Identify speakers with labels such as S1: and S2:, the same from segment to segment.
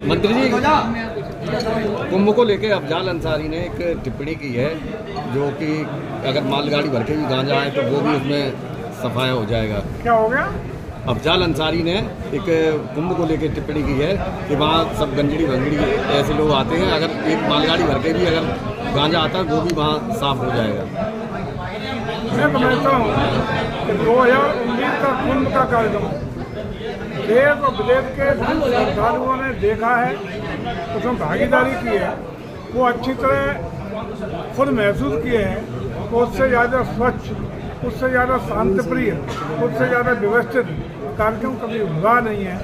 S1: मंत्री जी, कुंभ को लेकर अफजाल अंसारी ने एक टिप्पणी की है जो कि अगर मालगाड़ी भर के भी गांजा आए तो वो भी उसमें सफाया हो जाएगा।
S2: क्या हो गया?
S1: अफजाल अंसारी ने एक कुंभ को लेकर टिप्पणी की है कि वहाँ सब गंजड़ी भंजड़ी ऐसे लोग आते हैं, अगर एक मालगाड़ी भर के भी अगर गांजा आता है वो भी वहाँ साफ हो जाएगा।
S2: मैं समझता हूँ कि 2019 का कुंभ का कार्यक्रम देश और विदेश के श्रद्धालुओं ने देखा है, उसमें भागीदारी की है, वो अच्छी तरह खुद महसूस किए हैं। तो उससे ज़्यादा स्वच्छ, उससे ज़्यादा शांतिप्रिय, उससे ज़्यादा व्यवस्थित कार्यक्रम कभी हुआ नहीं है।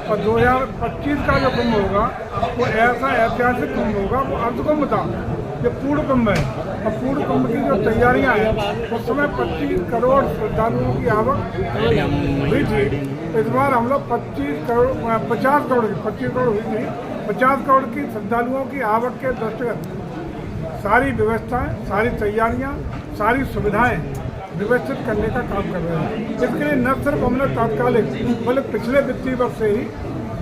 S2: और 2025 का जो कुंभ होगा वो ऐसा ऐतिहासिक कुंभ होगा, वो अर्धकुंभ था, ये पूर्ण कुंभ है। और पूर्ण कुंभ की जो तैयारियां हैं उस समय 25 करोड़ श्रद्धालुओं की आवक हुई थी। इस बार हम लोग 50 करोड़ हुई थी। 50 करोड़ की श्रद्धालुओं की आवक के दृष्टिगत सारी व्यवस्थाएं, सारी तैयारियां, सारी सुविधाएं व्यवस्थित करने का काम कर रहे हैं। इसके लिए न सिर्फ हमने तात्कालिक बल्कि पिछले वित्तीय वर्ष से ही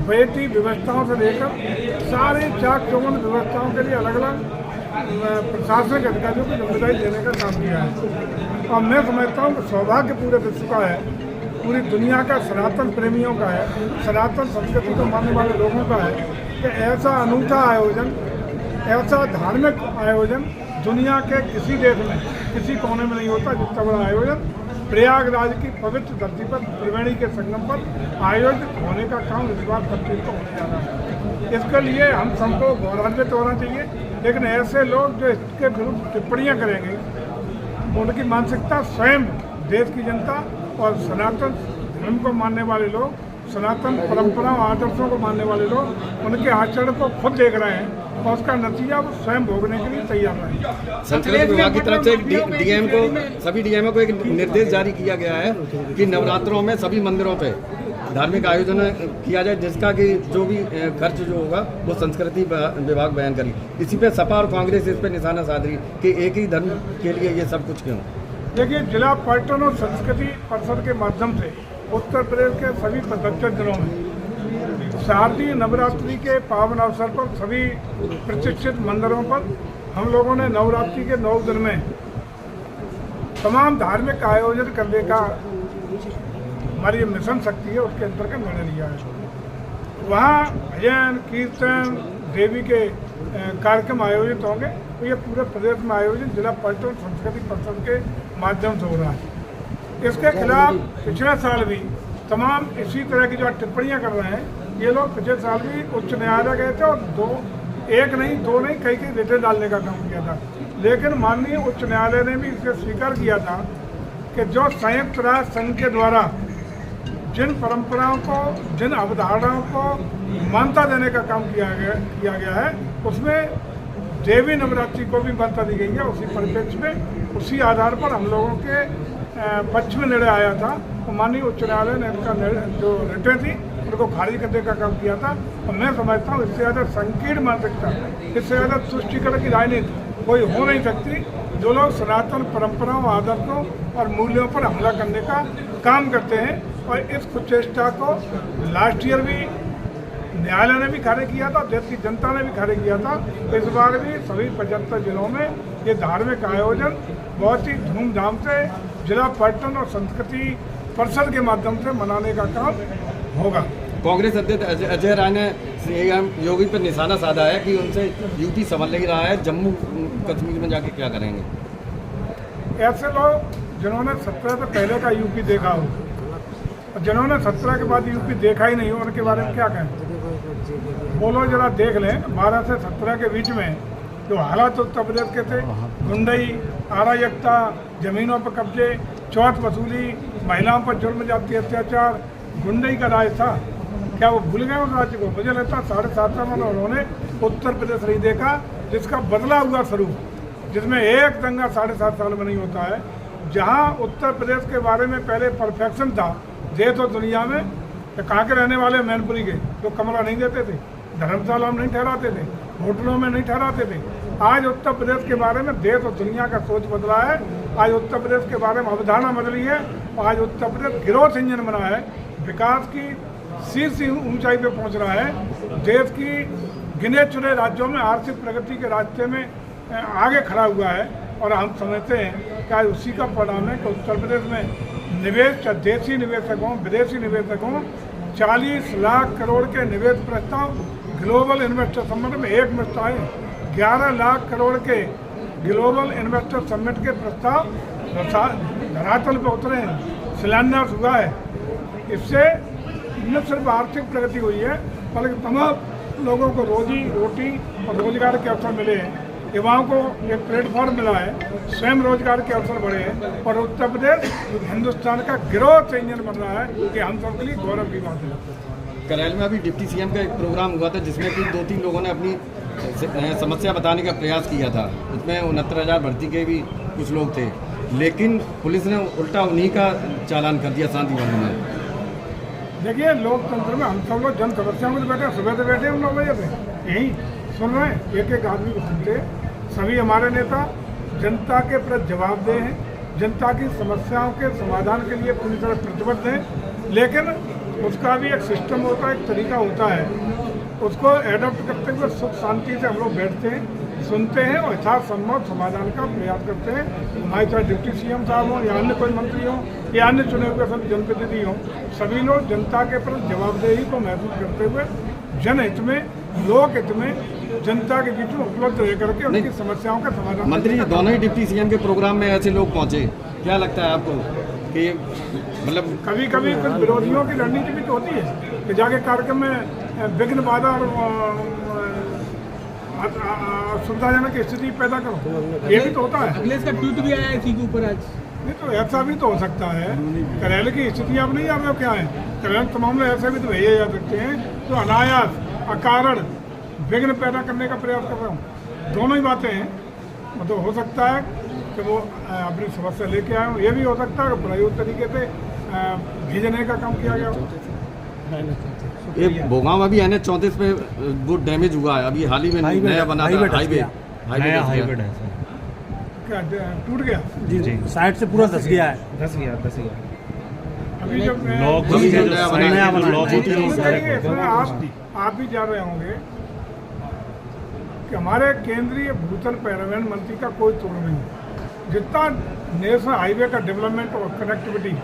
S2: बेटी व्यवस्थाओं से लेकर सारे चाक चौबंद व्यवस्थाओं के लिए अलग अलग प्रशासनिक अधिकारियों को जिम्मेदारी देने का काम किया है। और मैं समझता हूँ कि सौभाग्य पूरे विश्व का है, पूरी दुनिया का सनातन प्रेमियों का है, सनातन संस्कृति को मानने वाले लोगों का है कि ऐसा अनूठा आयोजन, ऐसा धार्मिक आयोजन दुनिया के किसी देश में, किसी कोने में नहीं होता। जितना बड़ा आयोजन प्रयागराज की पवित्र धरती पर, त्रिवेणी के संगम पर आयोजित होने का काम इस बार 25 को होने जा रहा है। इसके लिए हम सबको गौरवान्वित होना चाहिए। लेकिन ऐसे लोग जो इसके विरुद्ध टिप्पणियां करेंगे, उनकी मानसिकता स्वयं देश की जनता और सनातन धर्म को मानने वाले लोग, सनातन परंपराओं आदर्शों को मानने वाले लोग उनके आचरण को खुद देख रहे हैं और उसका नतीजा वो स्वयं भोगने के लिए तैयार है।
S1: संस्कृति विभाग की तरफ से डीएम को, सभी डीएमओ को एक निर्देश जारी किया गया है कि नवरात्रों में सभी मंदिरों पे धार्मिक आयोजन किया जाए, जिसका कि जो भी खर्च जो होगा वो संस्कृति विभाग बयान करेगी। इसी पे सपा और कांग्रेस इस पे निशाना साध रही कि एक ही धर्म के लिए ये सब कुछ क्यों।
S2: देखिए, जिला पर्यटन और संस्कृति परिषद के माध्यम से उत्तर प्रदेश के सभी 75 जिलों में शारदीय नवरात्रि के पावन अवसर पर सभी प्रतिष्ठित मंदिरों पर हम लोगों ने नवरात्रि के 9 दिन में तमाम धार्मिक आयोजन करने का हमारी ये मिशन शक्ति है, उसके अंतर्गत निर्णय लिया है। वहाँ भजन कीर्तन देवी के कार्यक्रम आयोजित होंगे। तो ये पूरे प्रदेश में आयोजित जिला पर्यटन संस्कृति परिषद के माध्यम से हो रहा है। इसके खिलाफ पिछले साल भी तमाम इसी तरह की जो टिप्पणियां कर रहे हैं, ये लोग पिछले साल भी उच्च न्यायालय गए थे और एक नहीं दो नहीं कई रिटें डालने का काम किया था। लेकिन माननीय उच्च न्यायालय ने भी इसे स्वीकार किया था कि जो संयुक्त राष्ट्र संघ के द्वारा जिन परंपराओं को, जिन अवधारणाओं को मान्यता देने का काम किया गया है, उसमें देवी नवरात्रि को भी मान्यता दी गई है। उसी परिप्रेक्ष्य में, उसी आधार पर हम लोगों के पक्ष में निर्णय आया था। तो माननीय उच्च न्यायालय ने इनका जो रिटें थी उनको खारिज करने का काम किया था। और मैं समझता हूँ इससे ज़्यादा संकीर्ण मानसिकता, इससे ज़्यादा तुष्टिकरण की राजनीति कोई हो नहीं सकती। जो लोग सनातन परंपराओं, आदर्शों और मूल्यों पर हमला करने का काम करते हैं, और इस कुचेष्टा को लास्ट ईयर भी न्यायालय ने भी खारिज किया था, देश की जनता ने भी खारिज किया था। तो इस बार भी सभी 75 जिलों में ये धार्मिक आयोजन बहुत ही धूमधाम से जिला पर्यटन और संस्कृति परिषद के माध्यम से मनाने का काम होगा।
S1: कांग्रेस अध्यक्ष अजय राय ने सीएम योगी पर निशाना साधा है कि उनसे यूपी संभल नहीं रहा है, जम्मू कश्मीर में जाके क्या करेंगे।
S2: ऐसे लोग जिन्होंने 17 से पहले का यूपी देखा हो और जिन्होंने 17 के बाद यूपी देखा ही नहीं हो, उनके बारे में क्या कहें। वो लोग जरा देख लें 12 से 17 के बीच में जो हालात उत्तर प्रदेश के थे, गुंडई, अराजकता, जमीनों पर कब्जे, चौथ वसूली, महिलाओं पर जुर्म जाति अत्याचार, गुंडई का राज था। क्या वो भूल गए उस राज्य को? मुझे लगता है 7.5 साल में उन्होंने उत्तर प्रदेश नहीं देखा, जिसका बदला हुआ स्वरूप, जिसमें एक दंगा 7.5 साल में नहीं होता है। जहाँ उत्तर प्रदेश के बारे में पहले परफेक्शन था देश और दुनिया में, तो कहाँ के रहने वाले मैनपुरी के तो कमरा नहीं देते थे, धर्मशाला में नहीं ठहराते थे, होटलों में नहीं ठहराते थे। आज उत्तर प्रदेश के बारे में देश और दुनिया का सोच बदला है। आज उत्तर प्रदेश के बारे में अवधारणा बदली है। आज उत्तर प्रदेश ग्रोथ इंजन बना है, विकास की शीर्ष ऊंचाई पे पहुंच रहा है। देश की गिने चुने राज्यों में आर्थिक प्रगति के रास्ते में आगे खड़ा हुआ है और हम समझते हैं कि आज उसी का परिणाम है कि उत्तर प्रदेश में निवेश, देशी निवेशकों, विदेशी निवेशकों 40 लाख करोड़ के निवेश प्रस्ताव ग्लोबल इन्वेस्टर समिट में एक मिनट आए। 11 लाख करोड़ के ग्लोबल इन्वेस्टर समिट के प्रस्ताव धरातल पर उतरे हैं, शिलान्यास हुआ है। इससे न सिर्फ आर्थिक प्रगति हुई है बल्कि तमाम लोगों को रोजी रोटी और रोजगार के अवसर मिले हैं। युवाओं को एक प्लेटफॉर्म मिला है, स्वयं रोजगार के अवसर बढ़े हैं और उत्तर प्रदेश हिंदुस्तान का ग्रोथ इंजन बन रहा है कि हम सब के लिए गौरव की बात है।
S1: करैल में अभी डिप्टी सीएम का एक प्रोग्राम हुआ था जिसमें कि 2-3 लोगों ने अपनी समस्या बताने का प्रयास किया था। उसमें 69,000 भर्ती के भी कुछ लोग थे, लेकिन पुलिस ने उल्टा उन्हीं का चालान कर दिया शांति भंग में।
S2: देखिए, लोकतंत्र में हम सब लोग जन समस्याओं में बैठे, सुबह से बैठे हम 9 बजे से यही सुन रहे हैं, एक एक आदमी को सुनते। सभी हमारे नेता जनता के प्रति जवाबदेह हैं, जनता की समस्याओं के समाधान के लिए पूरी तरह प्रतिबद्ध हैं, लेकिन उसका भी एक सिस्टम होता है, एक तरीका होता है। उसको एडॉप्ट करते हुए सुख शांति से हम लोग बैठते हैं, सुनते हैं और यथासंभव समाधान का प्रयास करते हैं। हमारे चाहे डिप्टी सीएम साहब हों या अन्य कोई मंत्री हों या अन्य चुने हुए सभी जनप्रतिनिधि हों, सभी लोग जनता के प्रति जवाबदेही को महसूस करते हुए जनहित में, लोक हित में, जनता के बीच में उपलब्ध रह करके उनकी समस्याओं का समाधान।
S1: मंत्री दोनों ही डिप्टी सीएम के प्रोग्राम में ऐसे लोग पहुंचे, क्या लगता है आपको कि मतलब
S2: कभी कभी कुछ विरोधियों की रणनीति भी तो होती है कि जाके कार्यक्रम में विघ्न बाधा और सुविधाजनक स्थिति पैदा करो, ये भी तो होता है।
S3: अखिलेश का ट्वीट भी आया इसी के ऊपर आज।
S2: नहीं तो ऐसा भी तो हो सकता है। करैल की स्थिति आप नहीं जान रहे हो क्या है। करैल तमाम लोग ऐसे भी तो भेजे जा सकते हैं तो अनायास अकारण विघ्न पैदा करने का प्रयास कर रहा हूँ। दोनों ही बातें हैं। मतलब हो सकता है कि वो अपनी समस्या लेके आए हो, ये भी हो सकता है कि प्रायोगिक तरीके से भेजने का काम किया गया हो।
S1: ये भोगांव अभी NH 34 पे वो डैमेज हुआ है, अभी हाल ही में नया बना हाईवे
S2: क्या टूट गया?
S4: जी जी, साइड से पूरा धस गया है।
S2: अभी जब आप भी जान रहे होंगे कि हमारे केंद्रीय भूतल परिवहन मंत्री का कोई तोड़ नहीं है। जितना नेशनल हाईवे का डेवलपमेंट और कनेक्टिविटी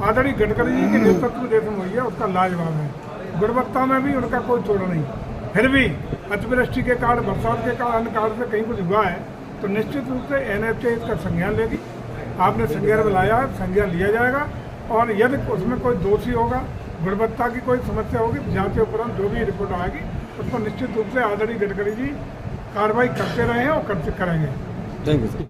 S2: आदरणीय गडकरी जी के नेतृत्व में देश में हुई है, उसका लाजवाब है। गुणवत्ता में भी उनका कोई तोड़ नहीं। फिर भी अतिवृष्टि के कारण, बरसात के कारण, अन्य कारण से कहीं कुछ हुआ है तो निश्चित रूप से NHA इसका संज्ञान लेगी। आपने संज्ञान में लाया है, संज्ञान लिया जाएगा और यदि उसमें कोई दोषी होगा, गुणवत्ता की कोई समस्या होगी, जांच के उपरांत जो भी रिपोर्ट आएगी उस पर निश्चित रूप से आदरणीय गडकरी जी कार्रवाई करते रहे हैं और करते करेंगे।
S1: Thank you.